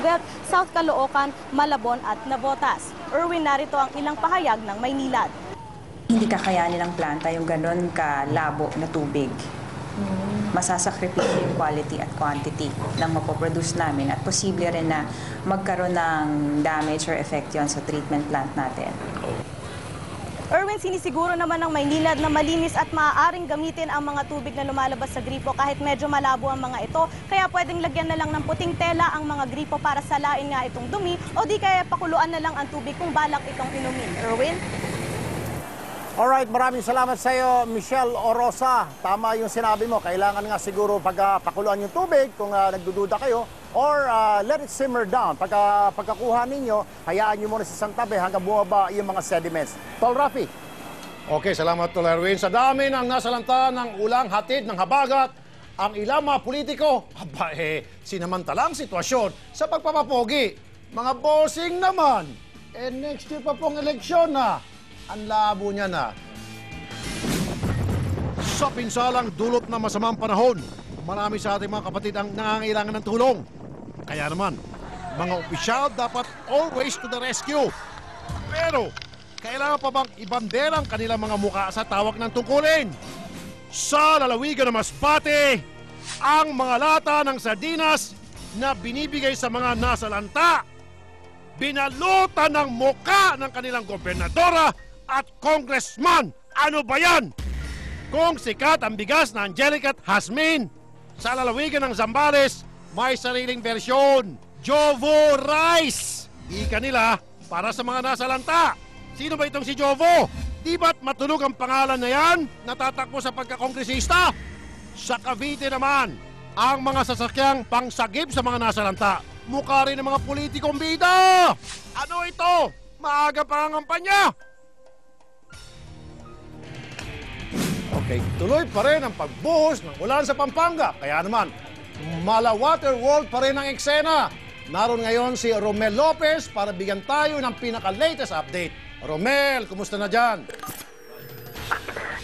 Roosevelt, South Caloocan, Malabon at Navotas. Erwin, narito ang ilang pahayag ng Maynilad. Hindi kakayanin ng planta yung ganon kalabo na tubig. Masasakripisyo yung quality at quantity ng mapoproduce namin at posible rin na magkaroon ng damage or effect yon sa treatment plant natin. Erwin, sinisiguro naman ng Maynilad na malinis at maaaring gamitin ang mga tubig na lumalabas sa gripo kahit medyo malabo ang mga ito. Kaya pwedeng lagyan na lang ng puting tela ang mga gripo para salain nga itong dumi o di kaya pakuluan na lang ang tubig kung balak itong inumin. Erwin? Alright, maraming salamat sa iyo, Michelle Orosa. Tama yung sinabi mo, kailangan nga siguro pagpakuluan yung tubig kung nagdududa kayo or let it simmer down. Pagkakuha ninyo, hayaan nyo muna sa isang tabi hanggang bumaba yung mga sediments. Tol Rafi. Okay, salamat Tol Erwin. Sa dami ng nasalanta ng ulang hatid ng habagat, ang ilang mga politiko, sinamantalang sitwasyon sa pagpapapogi. Mga bossing naman, next year pa pong eleksyon na. Ang labo niya na. Sa pinsalang dulot ng masamang panahon, marami sa ating mga kapatid ang nangangailangan ng tulong. Kaya naman, mga opisyal dapat always to the rescue. Pero, kailangan pa bang ibandera ang kanilang mga muka sa tawag ng tungkulin? Sa lalawigan ng Masbate, ang mga lata ng sardinas na binibigay sa mga nasalanta, binalutan ng muka ng kanilang gobernadora at congressman. Ano ba yan? Kung sikat ang bigas na Angelica at Hasmin, sa lalawigan ng Zambales, may sariling bersyon, Jovo Rice. Ika nila para sa mga nasalanta. Sino ba itong si Jovo? Di ba't matunog ang pangalan na yan? Natatakbo sa pagkakongresista? Sa Cavite naman, ang mga sasakyang pangsagip sa mga nasalanta, mukha rin ng mga politikong bida. Ano ito? Maaga pa ang kampanya. Okay, tuloy pa rin ang pagbuhos ng ulan sa Pampanga. Kaya naman, mala-water world pa rin ang eksena. Naroon ngayon si Romel Lopez para bigyan tayo ng pinaka-latest update. Romel, kumusta na dyan?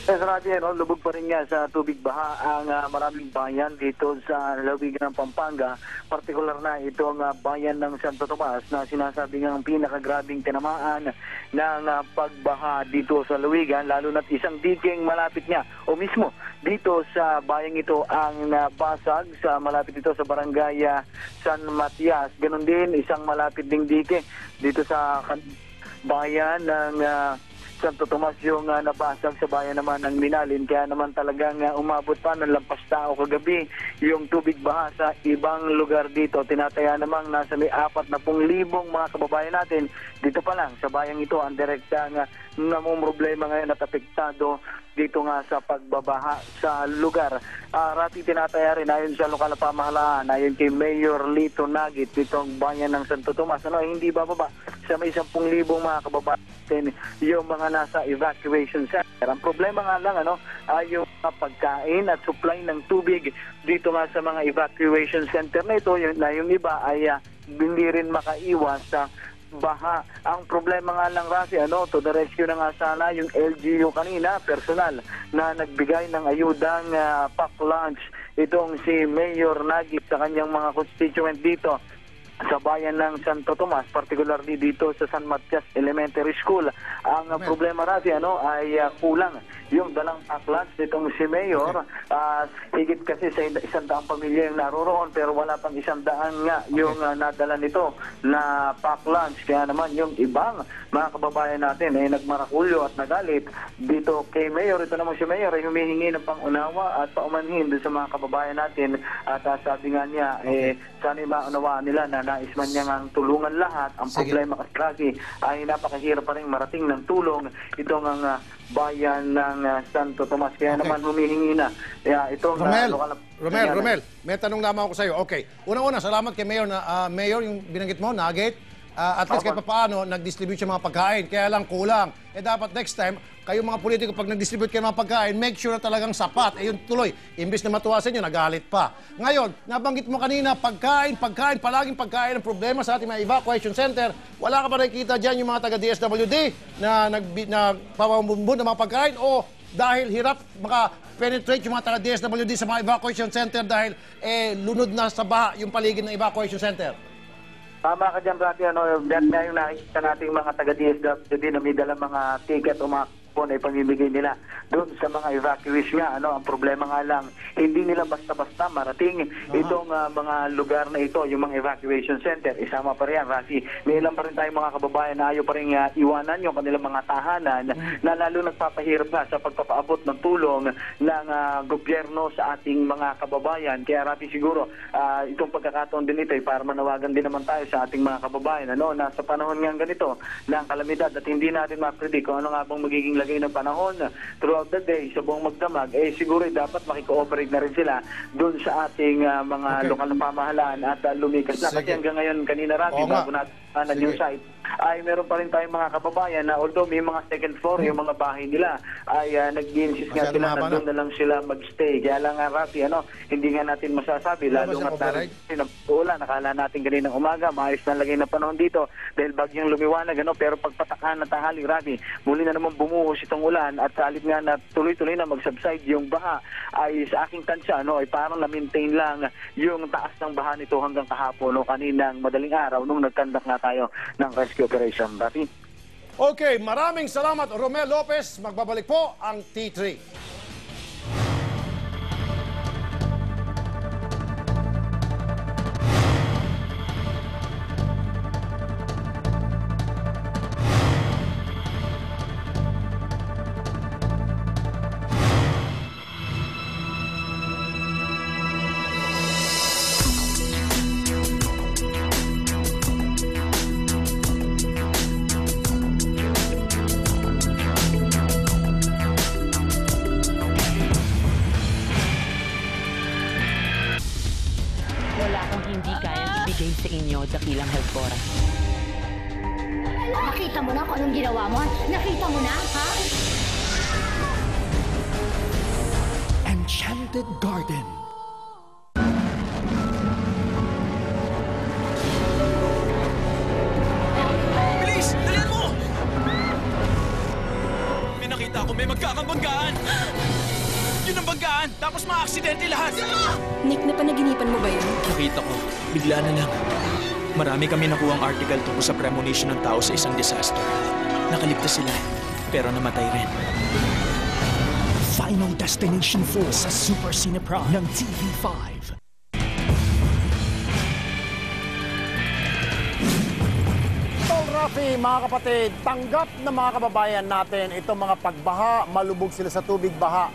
Yes, Roger, lubog pa rin nga sa tubig baha ang maraming bayan dito sa lalawigan ng Pampanga. Partikular na itong bayan ng Santo Tomas na sinasabi ng pinakagrabing tinamaan ng pagbaha dito sa lalawigan, lalo na't isang diking malapit niya o mismo dito sa bayang ito ang basag sa malapit dito sa barangay San Matias. Ganon din isang malapit ding dike dito sa bayan ng Santo Tomas yung nabasag sa bayan naman ng Minalin. Kaya naman talagang umabot pa ng lampas tao kagabi yung tubig baha sa ibang lugar dito. Tinataya namang nasa may 40,000 mga kababayan natin dito pa lang sa bayang ito ang direktang namumroblema ngayon at apektado dito nga sa pagbabaha sa lugar. Rati tinataya rin ayon sa lokal na pamahalaan, ayon kay Mayor Lito Nagit ditong bayan ng Santo Tomas. Hindi bababa sa may 10,000 mga kababayan yung mga nasa evacuation center. Ang problema nga lang ay yung pagkain at supply ng tubig dito nga sa mga evacuation center na ito. Yung iba ay hindi rin makaiwas sa baha. Ang problema nga lang Rafi, to the rescue na nga sana yung LGU kanina, personal na nagbigay ng ayudang pack lunch itong si Mayor Nagit sa kanyang mga constituent dito sa bayan ng Santo Tomas, particularly dito sa San Matias Elementary School. Ang problema Rafi, ay kulang yung dalang pack lunch nitong si Mayor. Higit kasi sa 100 pamilya yung naroroon pero wala pang 100 nga yung nadala nito na pack lunch. Kaya naman yung ibang mga kababayan natin ay nagmarakulyo at nagalit dito kay Mayor. Ito naman si Mayor ay humihingi ng pangunawa at paumanhin doon sa mga kababayan natin. At sabi nga niya, sana maunawaan nila na nais man niya ang tulungan lahat. Ang problema kasi ay napakahirap pa rin marating ng tulong itong ang bayan ng Santo Tomas. Kaya naman humihingi na. Itong Romel, may tanong lamang ako sa iyo. Okay. Una-una, salamat kay Mayor Mayor yung binanggit mo, Nugget. At least kahit paano nag-distribute siya mga pagkain. Kaya lang kulang. Dapat next time, kayong mga politiko pag nag-distribute kayo mga pagkain, make sure na talagang sapat. Yun tuloy. Imbis na matuwa sa inyo, nagalit pa. Ngayon, nabanggit mo kanina, pagkain, palaging pagkain ang problema sa ating mga evacuation center. Wala ka ba nakikita dyan yung mga taga-DSWD na nagpapamumbun ng mga pagkain o dahil hirap maka-penetrate yung mga taga-DSWD sa mga evacuation center dahil lunod na sa baha yung paligid ng evacuation center? Tama ka dyan, Rafi. Dahil nga yung nakikita natin mga taga-DSWD na may dalang mga ticket o mga kupon ay pamimigay nila doon sa mga evacuees nga. Ang problema nga lang, hindi nila basta-basta marating itong mga lugar na ito, yung mga evacuation center. Isama pa rin, Rafi. May ilan pa rin tayong mga kababayan na ayaw pa rin iwanan yung kanilang mga tahanan na lalo nagpapahirap nga sa pagpapaabot ng tulong ng gobyerno sa ating mga kababayan. Kaya, Rafi, siguro itong pagkakataon din ito ay para manawagan din naman tayo sa ating mga kababayan na sa panahon nga ganito ng kalamidad at hindi natin ma-predict kung ano nga bang magiging lagay ng panahon throughout the day sa buong magdamag, siguro dapat makikooperate na rin sila doon sa ating mga lokal na pamahalaan at lumikas na. Kasi hanggang ngayon, kanina Rafi, bago natin yung site, ay meron pa rin tayong mga kababayan na although may mga second floor, yung mga bahay nila ay nag-insist nga sila na doon na lang sila mag-stay. Kaya lang nga, Rafi, hindi nga natin masasabi, lalo nga ulan. Nakala natin ganinang umaga, maayos na lagay na panahon dito dahil bagyang lumiwanag, pero pagpatakan na tanghali, Rafi, muli na naman bumuhos itong ulan at sa halip nga na tuloy-tuloy na mag-subside yung baha, ay sa aking tansya, ay parang na-maintain lang yung taas ng baha nito hanggang kahapon o kaninang madaling araw nung nagkandak nga tayo ng rescue operation. Rafi? Okay, maraming salamat, Romel Lopez. Magbabalik po ang T3. Sa inyo, Dakilang Helpora. Nakita mo na kung anong ginawa mo? Nakita mo na, ha? Enchanted Garden. Bilis! Dalihan mo! May nakita ako, may magkakabanggaan! Yun ang banggaan, tapos mga-aksidente lahat! Nick, napanaginipan mo ba yun? Nakita ko, bigla na lang. Marami kami nakuhang article tungkol sa premonition ng tao sa isang disaster. Nakaligtas sila, pero namatay rin. Final Destination 4 sa Super Cineprom ng TV5. Rafi, mga kapatid, tanggap na mga kababayan natin itong mga pagbaha, malubog sila sa tubig baha.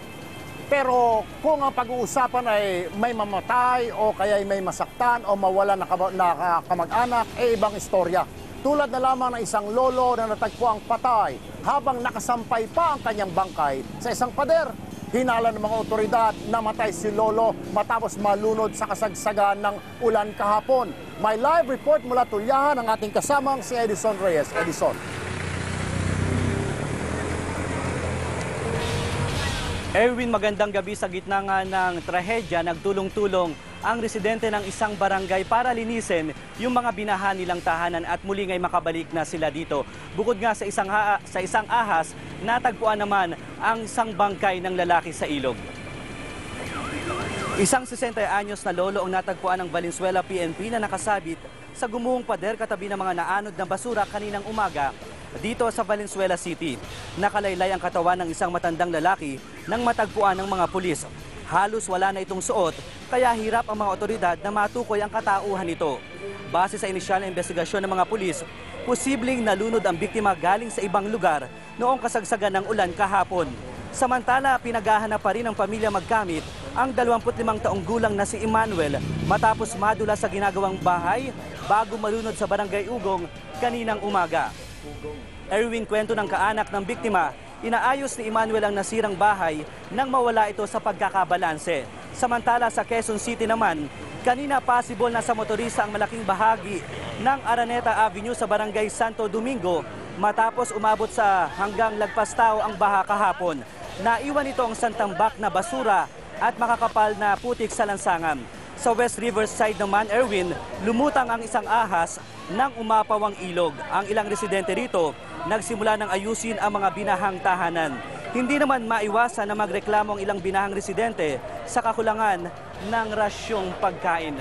Pero kung ang pag-uusapan ay may mamatay o kaya ay may masaktan o mawala na kamag-anak, ibang istorya. Tulad na lamang ng isang lolo na natagpuang patay habang nakasampay pa ang kanyang bangkay sa isang pader. Hinala ng mga otoridad, namatay si lolo matapos malunod sa kasagsagan ng ulan kahapon. May live report mula Tulyahan ng ating kasamang si Edison Reyes. Edison. Erwin, magandang gabi. Sa gitna nga ng trahedya, nagtulong-tulong ang residente ng isang barangay para linisin yung mga binaha nilang tahanan at muli nga'y makabalik na sila dito. Bukod nga sa isang ahas, natagpuan naman ang isang bangkay ng lalaki sa ilog. Isang 60 anyos na lolo ang natagpuan ng Valenzuela PNP na nakasabit sa gumuhong pader katabi ng mga naanod na basura kaninang umaga dito sa Valenzuela City. Nakalaylay ang katawan ng isang matandang lalaki nang matagpuan ng mga pulis. Halos wala na itong suot, kaya hirap ang mga otoridad na matukoy ang katauhan nito. Base sa inisyal na investigasyon ng mga pulis, posibleng nalunod ang biktima galing sa ibang lugar noong kasagsagan ng ulan kahapon. Samantala, pinaghahanap pa rin ng pamilya magkamit ang 25 taong gulang na si Emmanuel matapos madula sa ginagawang bahay bago malunod sa Barangay Ugong kaninang umaga. Erwin, kwento ng kaanak ng biktima, inaayos ni Emmanuel ang nasirang bahay nang mawala ito sa pagkakabalanse. Samantala sa Quezon City naman, kanina possible na sa motorista ang malaking bahagi ng Araneta Avenue sa Barangay Santo Domingo matapos umabot sa hanggang lagpas tao ang baha kahapon. Naiwan ito ang santambak na basura at makakapal na putik sa lansangan. Sa West Riverside naman, Erwin, lumutang ang isang ahas nang umapaw ang ilog. Ang ilang residente rito nagsimula ng ayusin ang mga binahang tahanan. Hindi naman maiwasan na magreklamo ang ilang binahang residente sa kakulangan ng rasyong pagkain.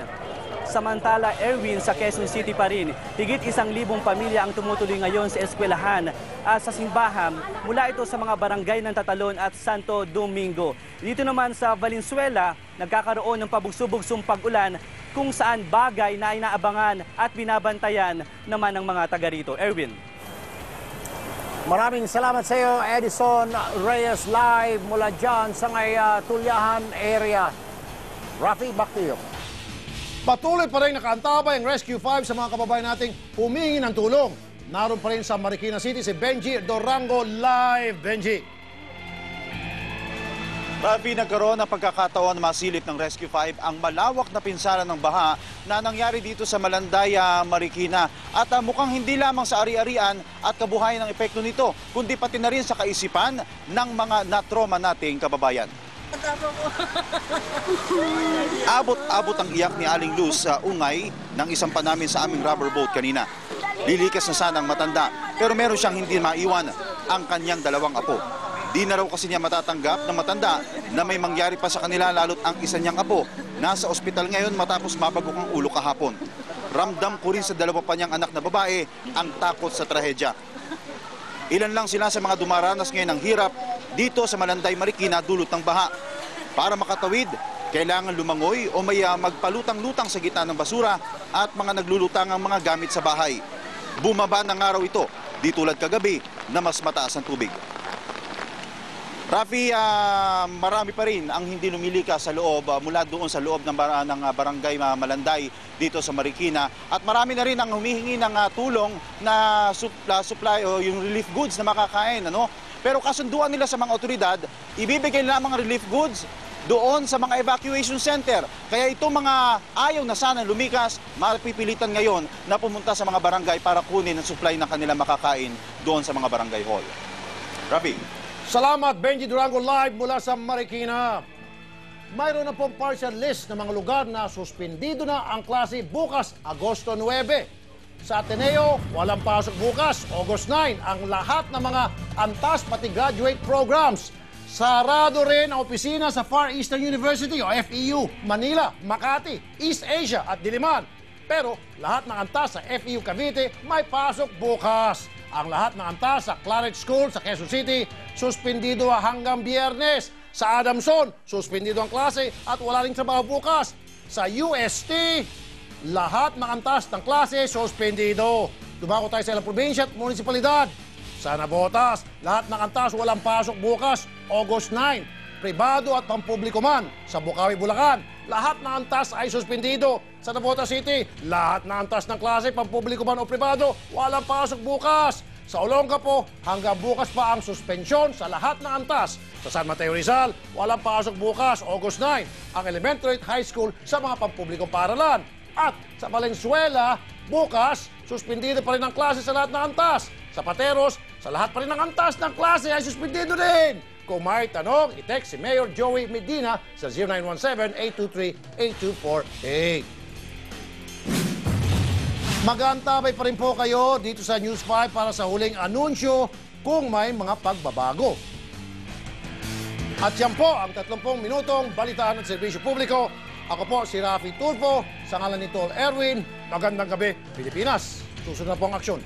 Samantala, Erwin, sa Quezon City pa rin, higit 1,000 pamilya ang tumutuloy ngayon sa eskwelahan at sa simbahan mula ito sa mga barangay ng Tatalon at Santo Domingo. Dito naman sa Valenzuela, nagkakaroon ng pabugsubugsong pag-ulan kung saan bagay na inaabangan at binabantayan naman ng mga taga rito. Erwin. Maraming salamat sa iyo, Edison Reyes, live mula dyan sa Tulyahan area. Rafi, back to you. Patuloy pa rin nakaantabay ang Rescue 5 sa mga kababayan nating humingi ng tulong. Naroon pa rin sa Marikina City si Benji Dorango, live. Benji. Rafi, nagkaroon ng pagkakataon na masilip ng Rescue 5 ang malawak na pinsala ng baha na nangyari dito sa Malanday, Marikina. At mukhang hindi lamang sa ari-arian at kabuhayan ng epekto nito, kundi pati na rin sa kaisipan ng mga natroma nating kababayan. Abot-abot ang iyak ni Aling Luz sa ungay ng isang panamin sa aming rubber boat kanina. Lilikas na sana ang matanda, pero meron siyang hindi maiwan, ang kanyang 2 apo. Di na raw kasi niya matatanggap ng matanda na may mangyari pa sa kanila, lalo't ang isa niyang apo nasa ospital ngayon matapos mabagok ang ulo kahapon. Ramdam ko rin sa 2 pa niyang anak na babae ang takot sa trahedya. Ilan lang sila sa mga dumaranas ngayon ng hirap dito sa Malanday, Marikina, dulot ng baha. Para makatawid, kailangan lumangoy o may magpalutang-lutang sa gitna ng basura at mga naglulutang ang mga gamit sa bahay. Bumaba ng araw ito, di tulad kagabi na mas mataas ang tubig. Rafi, marami pa rin ang hindi lumilika sa loob mula doon sa loob ng barangay Malanday dito sa Marikina. At marami na rin ang humihingi ng tulong na supply o yung relief goods na makakain. Pero kasunduan nila sa mga otoridad, ibibigay lamang ang relief goods doon sa mga evacuation center. Kaya itong mga ayaw na sana lumikas, mapipilitan ngayon na pumunta sa mga barangay para kunin ang supply ng kanilang makakain doon sa mga barangay hall. Rafi. Salamat, Benji Durango, live mula sa Marikina. Mayroon na pong partial list ng mga lugar na suspendido na ang klase bukas, Agosto 9. Sa Ateneo, walang pasok bukas, August 9. Ang lahat ng mga antas pati graduate programs. Sarado rin ang opisina sa Far Eastern University o FEU, Manila, Makati, East Asia at Diliman. Pero lahat ng antas sa FEU Cavite may pasok bukas. Ang lahat ng antas sa Claret School sa Quezon City, suspendido hanggang Biyernes. Sa Adamson, suspendido ang klase at wala ring trabaho bukas. Sa UST, lahat ng antas ng klase suspendido. Dumako tayo sa ilang probinsya at munisipalidad. Sa Navotas, lahat ng antas walang pasok bukas, August 9. Pribado at pampubliko man. Sa Bukawi, Bulacan, lahat ng antas ay suspendido. Sa Navotas City, lahat ng antas ng klase, pampubliko man o pribado, walang pasok bukas. Sa Olongapo, hanggang bukas pa ang suspensyon sa lahat ng antas. Sa San Mateo Rizal, walang pasok bukas, August 9. Ang elementary at high school sa mga pampublikong paaralan. At sa Valenzuela, bukas, suspendido pa rin ang klase sa lahat ng antas. Sa Pateros, sa lahat pa rin ng antas ng klase ay suspendido din. Kung may tanong, i-text si Mayor Joey Medina sa 0917-823-8248. Mag-aantabay pa rin po kayo dito sa News 5 para sa huling anunsyo kung may mga pagbabago. At yan po ang 30 minutong balitaan at serbisyo publiko. Ako po si Rafi Tulfo, sa ngalan ni Tol Erwin. Magandang gabi, Pilipinas. Susunod na po ang aksyon.